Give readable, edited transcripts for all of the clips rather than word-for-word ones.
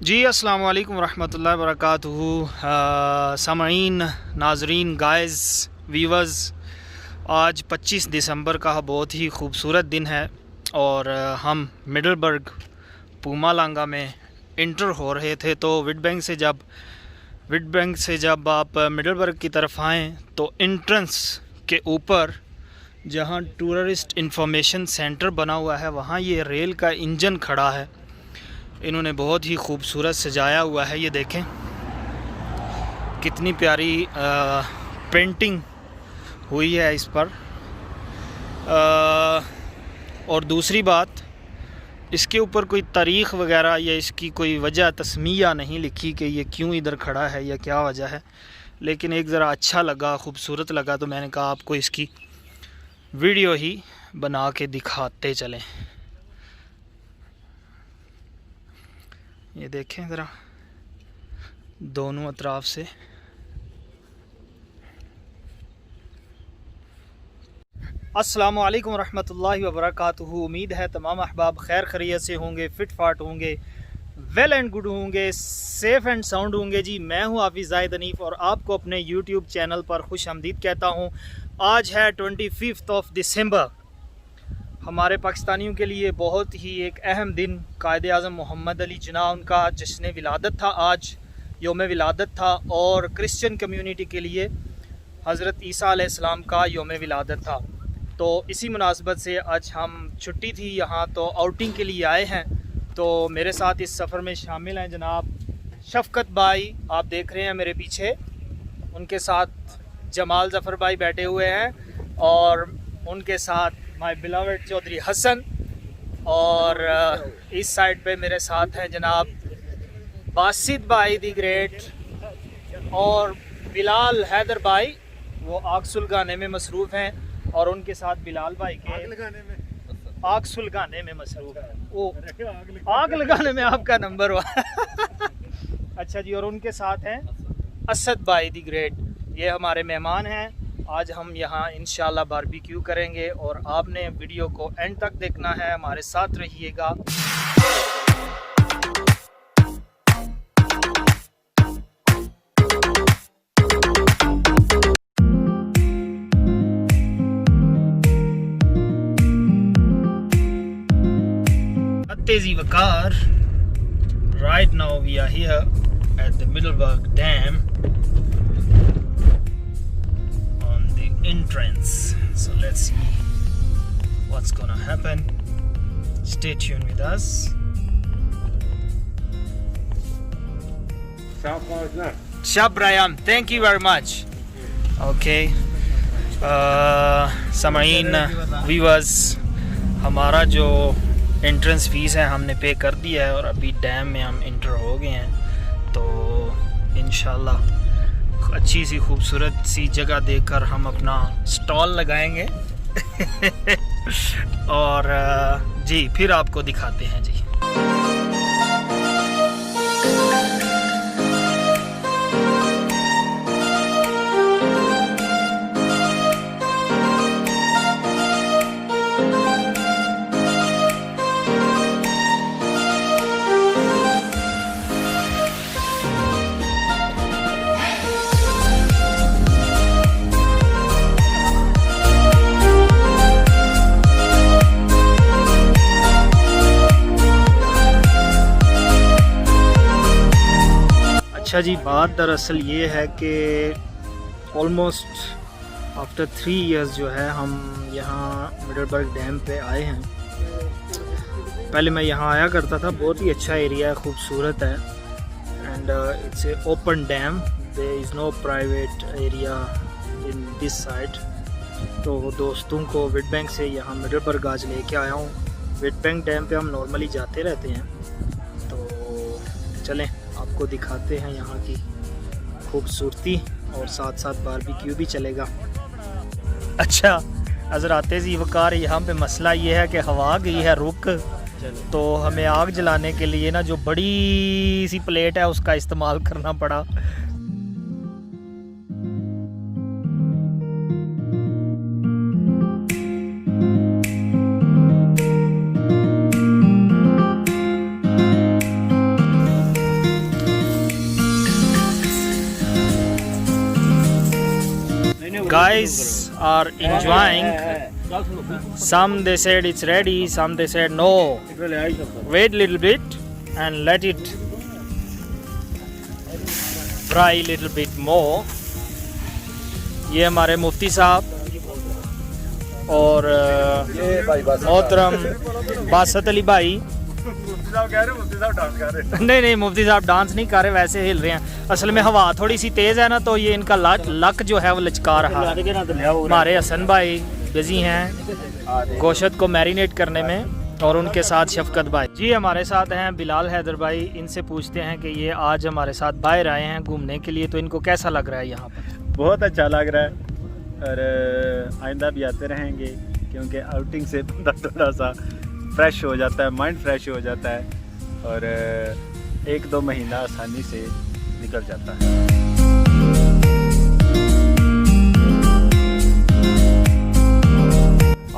जी अस्सलाम वालेकुम रहमतुल्लाहि व बरकातुहू। सामाईन, नाजरीन, गाइस, वीवर्स, आज 25 दिसंबर का बहुत ही खूबसूरत दिन है और हम मिडलबर्ग पुमालांगा में इंटर हो रहे थे। तो विडबैंक से जब आप मिडलबर्ग की तरफ आएँ तो एंट्रेंस के ऊपर जहाँ टूरिस्ट इंफॉर्मेशन सेंटर बना हुआ है वहाँ ये रेल का इंजन खड़ा है। इन्होंने बहुत ही खूबसूरत सजाया हुआ है, ये देखें कितनी प्यारी पेंटिंग हुई है इस पर। और दूसरी बात, इसके ऊपर कोई तारीख़ वगैरह या इसकी कोई वजह तस्मीया नहीं लिखी कि ये क्यों इधर खड़ा है या क्या वजह है, लेकिन एक ज़रा अच्छा लगा, खूबसूरत लगा, तो मैंने कहा आपको इसकी वीडियो ही बना के दिखाते चलें। ये देखें ज़रा दोनों अतराफ से। अस्सलामु अलैकुम रहमतुल्लाहि व बरकातुहू। उम्मीद है तमाम अहबाब खैर खैरियत से होंगे, फिट फाट होंगे, वेल एंड गुड होंगे, सेफ़ एंड साउंड होंगे। जी मैं हूँ हाफिज़ ज़ाहिद हनीफ़ और आपको अपने यूट्यूब चैनल पर खुश आमदीद कहता हूँ। आज है 25 दिसंबर, हमारे पाकिस्तानियों के लिए बहुत ही एक अहम दिन। कायदे आज़म मोहम्मद अली जिन्ना उनका जश्न विलादत था, आज योम विलादत था, और क्रिश्चियन कम्युनिटी के लिए हज़रत ईसा अलैहिस्सलाम का योम विलादत था। तो इसी मुनासबत से आज हम छुट्टी थी यहाँ, तो आउटिंग के लिए आए हैं। तो मेरे साथ इस सफ़र में शामिल हैं जनाब शफ़कत भाई, आप देख रहे हैं मेरे पीछे, उनके साथ जमाल ज़फ़र भाई बैठे हुए हैं, और उनके साथ माय बिलवेड चौधरी हसन, और इस साइड पे मेरे साथ हैं जनाब बासित भाई दी ग्रेट, और बिलाल हैदर भाई, वो आग सुलगाने में मसरूफ़ हैं, और उनके साथ बिलाल भाई के आग सुलगाने में मसरूफ़ है। वो आग लगाने में आपका नंबर हुआ। अच्छा जी, और उनके साथ हैं असद भाई दी ग्रेट, ये हमारे मेहमान हैं। आज हम यहाँ इंशाल्लाह बारबेक्यू करेंगे और आपने वीडियो को एंड तक देखना है, हमारे साथ रहिएगा। तेजी वकार, right now we are here at the Middleburg Dam on the entrance, so let's see what's gonna happen. Stay tuned with us. Shabrayam, thank you very much. Okay, सामाईन व्यूअर्स, हमारा जो एंट्रेंस फ़ीस है हमने पे कर दिया है और अभी डैम में हम इंटर हो गए हैं। तो इंशाल्लाह अच्छी सी खूबसूरत सी जगह देखकर हम अपना स्टॉल लगाएंगे। और जी फिर आपको दिखाते हैं जी। अच्छा जी, बात दरअसल ये है कि ऑलमोस्ट आफ्टर 3 इयर्स जो है हम यहाँ मिडलबर्ग डैम पे आए हैं। पहले मैं यहाँ आया करता था, बहुत ही अच्छा एरिया है, खूबसूरत है, and it's a open dam, there is no private area in this side. तो दोस्तों को विडबैंक से यहाँ मिडलबर्ग आज लेके आया हूँ। विडबैंक डैम पे हम नॉर्मली जाते रहते हैं, तो चलें आपको दिखाते हैं यहाँ की खूबसूरती, और साथ साथ बारबेक्यू भी चलेगा। अच्छा हज़रात जी वकार, यहाँ पे मसला ये है कि हवा गई है रुक, तो हमें आग जलाने के लिए ना जो बड़ी सी प्लेट है उसका इस्तेमाल करना पड़ा। guys are enjoying. Some they said it's ready, some they said no. Wait little bit and let it fry little bit more. ये हमारे मुफ्ती साहब और मोहतरम बासत अली भाई। नहीं मुफ्ती साहब डांस नहीं कर रहे, वैसे हिल रहे हैं। असल में हवा थोड़ी सी तेज़ है ना, तो ये इनका लक जो है वो लचका रहा है। हमारे हसन भाई बिजी हैं गोश्त को मैरिनेट करने में, और उनके साथ शफकत भाई जी हमारे साथ हैं। बिलाल हैदर भाई, इनसे पूछते हैं कि ये आज हमारे साथ बाहर आए हैं घूमने के लिए, तो इनको कैसा लग रहा है यहाँ पर? बहुत अच्छा लग रहा है और आइंदा भी आते रहेंगे, क्योंकि आउटिंग से बंदा थोड़ा सा फ्रेश हो जाता है, माइंड फ्रेश हो जाता है और 1-2 महीना आसानी से निकल जाता है।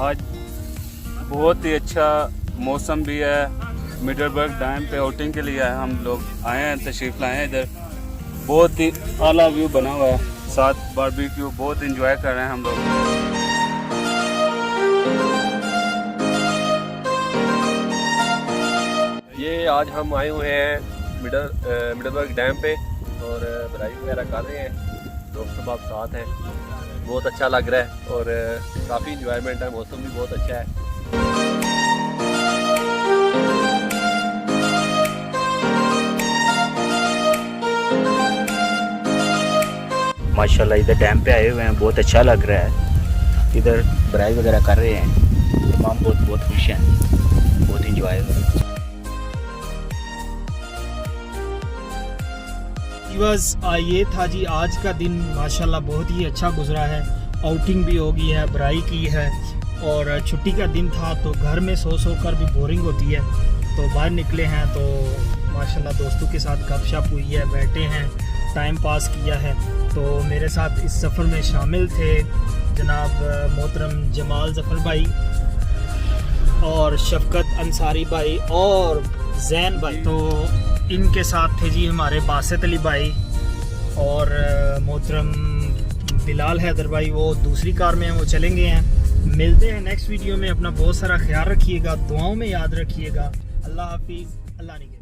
आज बहुत ही अच्छा मौसम भी है। मिडलबर्ग डैम पे आउटिंग के लिए हम लोग आए हैं, तशरीफ़ लाए हैं इधर। बहुत ही आला व्यू बना हुआ है, साथ बारबेक्यू, बहुत इंजॉय कर रहे हैं हम लोग। ये आज हम आए हुए हैं मिडलबर्ग डैम पे और बराई वगैरह कर रहे हैं, दोस्त सब साथ हैं। बहुत अच्छा लग रहा है और काफ़ी इंजॉयमेंट है, मौसम भी बहुत अच्छा है। माशाल्लाह इधर डैम पे आए हुए हैं, बहुत अच्छा लग रहा है। इधर बराई वगैरह कर रहे हैं, तमाम बहुत खुश हैं, बहुत इंजॉय हो रहा है। ये था जी आज का दिन, माशाल्लाह बहुत ही अच्छा गुजरा है। आउटिंग भी हो गई है, बराई की है, और छुट्टी का दिन था तो घर में सो कर भी बोरिंग होती है, तो बाहर निकले हैं तो माशाल्लाह दोस्तों के साथ गपशप हुई है, बैठे हैं, टाइम पास किया है। तो मेरे साथ इस सफ़र में शामिल थे जनाब मोहतरम जमाल ज़फ़र भाई और शफकत अंसारी भाई और जैन भाई। तो इनके साथ थे जी हमारे बासत अली भाई और मोहतरम बिलाल हैदर भाई, वो दूसरी कार में हैं, वो चलेंगे हैं। मिलते हैं नेक्स्ट वीडियो में। अपना बहुत सारा ख्याल रखिएगा, दुआओं में याद रखिएगा। अल्लाह हाफिज़, अल्लाह निगहबान।